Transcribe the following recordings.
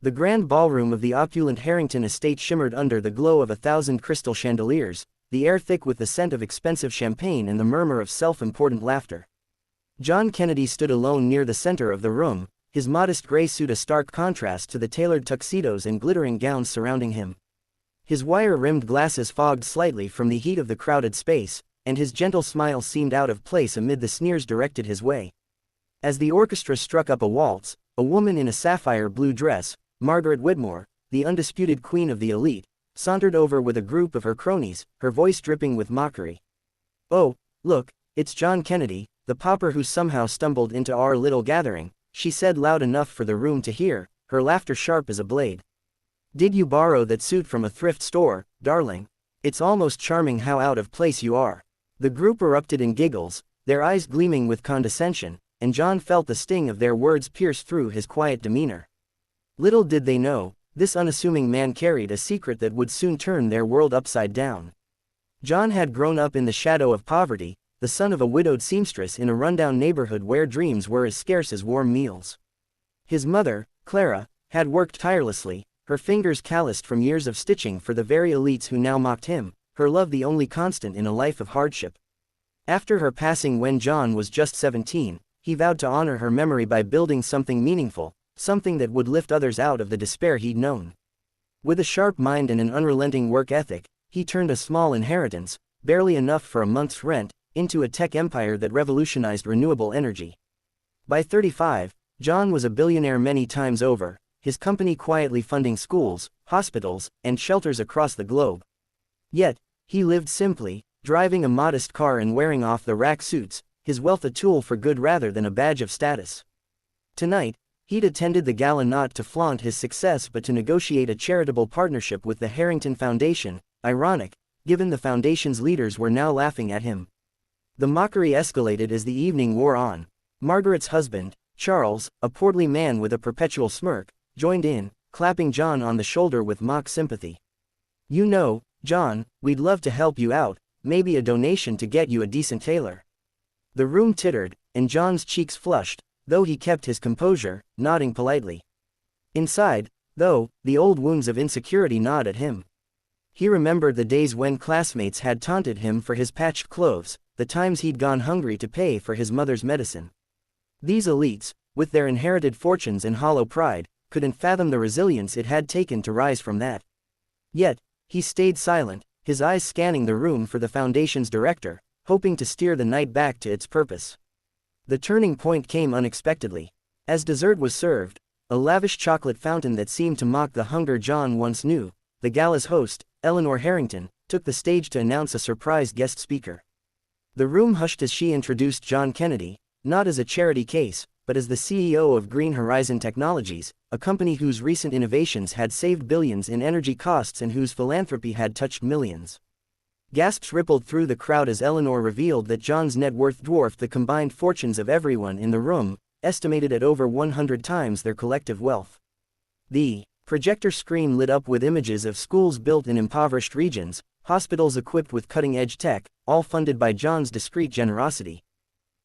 The grand ballroom of the opulent Harrington estate shimmered under the glow of 1,000 crystal chandeliers, the air thick with the scent of expensive champagne and the murmur of self-important laughter. John Kennedy stood alone near the center of the room, his modest gray suit a stark contrast to the tailored tuxedos and glittering gowns surrounding him. His wire-rimmed glasses fogged slightly from the heat of the crowded space, and his gentle smile seemed out of place amid the sneers directed his way. As the orchestra struck up a waltz, a woman in a sapphire blue dress, Margaret Whitmore, the undisputed queen of the elite, sauntered over with a group of her cronies, her voice dripping with mockery. "Oh, look, it's John Kennedy, the pauper who somehow stumbled into our little gathering," she said loud enough for the room to hear, her laughter sharp as a blade. "Did you borrow that suit from a thrift store, darling? It's almost charming how out of place you are." The group erupted in giggles, their eyes gleaming with condescension, and John felt the sting of their words pierce through his quiet demeanor. Little did they know, this unassuming man carried a secret that would soon turn their world upside down. John had grown up in the shadow of poverty, the son of a widowed seamstress in a rundown neighborhood where dreams were as scarce as warm meals. His mother, Clara, had worked tirelessly, her fingers calloused from years of stitching for the very elites who now mocked him, her love the only constant in a life of hardship. After her passing when John was just 17, he vowed to honor her memory by building something meaningful, something that would lift others out of the despair he'd known. With a sharp mind and an unrelenting work ethic, he turned a small inheritance, barely enough for a month's rent, into a tech empire that revolutionized renewable energy. By 35, John was a billionaire many times over, his company quietly funding schools, hospitals, and shelters across the globe. Yet, he lived simply, driving a modest car and wearing off-the-rack suits, his wealth a tool for good rather than a badge of status. Tonight, he'd attended the gala not to flaunt his success but to negotiate a charitable partnership with the Harrington Foundation, ironic, given the foundation's leaders were now laughing at him. The mockery escalated as the evening wore on. Margaret's husband, Charles, a portly man with a perpetual smirk, joined in, clapping John on the shoulder with mock sympathy. "You know, John, we'd love to help you out, maybe a donation to get you a decent tailor." The room tittered, and John's cheeks flushed, though he kept his composure, nodding politely. Inside, though, the old wounds of insecurity gnawed at him. He remembered the days when classmates had taunted him for his patched clothes, the times he'd gone hungry to pay for his mother's medicine. These elites, with their inherited fortunes and hollow pride, couldn't fathom the resilience it had taken to rise from that. Yet, he stayed silent, his eyes scanning the room for the foundation's director, hoping to steer the night back to its purpose. The turning point came unexpectedly. As dessert was served, a lavish chocolate fountain that seemed to mock the hunger John once knew, the gala's host, Eleanor Harrington, took the stage to announce a surprise guest speaker. The room hushed as she introduced John Kennedy, not as a charity case, but as the CEO of Green Horizon Technologies, a company whose recent innovations had saved billions in energy costs and whose philanthropy had touched millions. Gasps rippled through the crowd as Eleanor revealed that John's net worth dwarfed the combined fortunes of everyone in the room, estimated at over 100 times their collective wealth. The projector screen lit up with images of schools built in impoverished regions, hospitals equipped with cutting-edge tech, all funded by John's discreet generosity.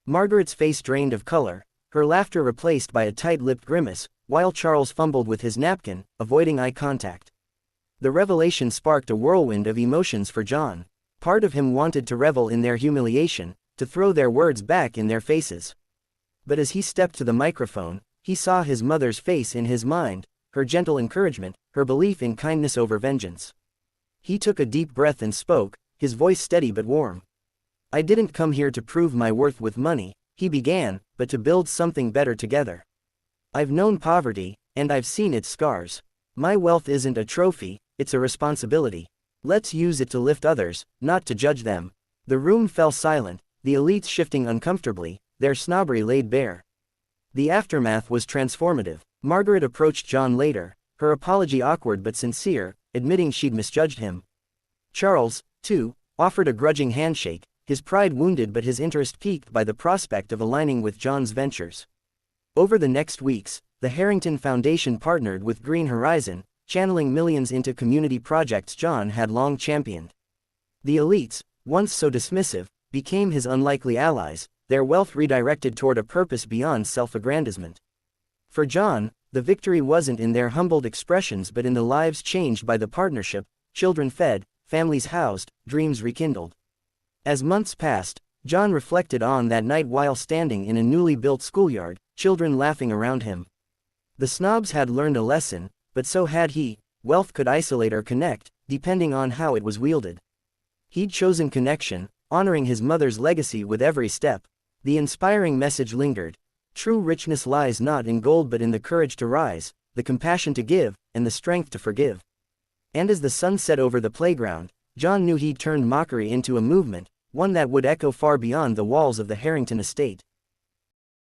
Margaret's face drained of color, her laughter replaced by a tight-lipped grimace, while Charles fumbled with his napkin, avoiding eye contact. The revelation sparked a whirlwind of emotions for John. Part of him wanted to revel in their humiliation, to throw their words back in their faces. But as he stepped to the microphone, he saw his mother's face in his mind, her gentle encouragement, her belief in kindness over vengeance. He took a deep breath and spoke, his voice steady but warm. "I didn't come here to prove my worth with money," he began, "but to build something better together. I've known poverty, and I've seen its scars. My wealth isn't a trophy, it's a responsibility. Let's use it to lift others, not to judge them." The room fell silent, the elites shifting uncomfortably, their snobbery laid bare. The aftermath was transformative. Margaret approached John later, her apology awkward but sincere, admitting she'd misjudged him. Charles, too, offered a grudging handshake, his pride wounded but his interest piqued by the prospect of aligning with John's ventures. Over the next weeks, the Harrington Foundation partnered with Green Horizon, channeling millions into community projects John had long championed. The elites, once so dismissive, became his unlikely allies, their wealth redirected toward a purpose beyond self-aggrandizement. For John, The victory wasn't in their humbled expressions but in the lives changed by the partnership, children fed, families housed, dreams rekindled. As months passed, John reflected on that night while standing in a newly built schoolyard, children laughing around him. The snobs had learned a lesson, but so had he. Wealth could isolate or connect, depending on how it was wielded. He'd chosen connection, honoring his mother's legacy with every step. The inspiring message lingered. True richness lies not in gold but in the courage to rise, the compassion to give, and the strength to forgive. And as the sun set over the playground, John knew he'd turned mockery into a movement, one that would echo far beyond the walls of the Harrington estate.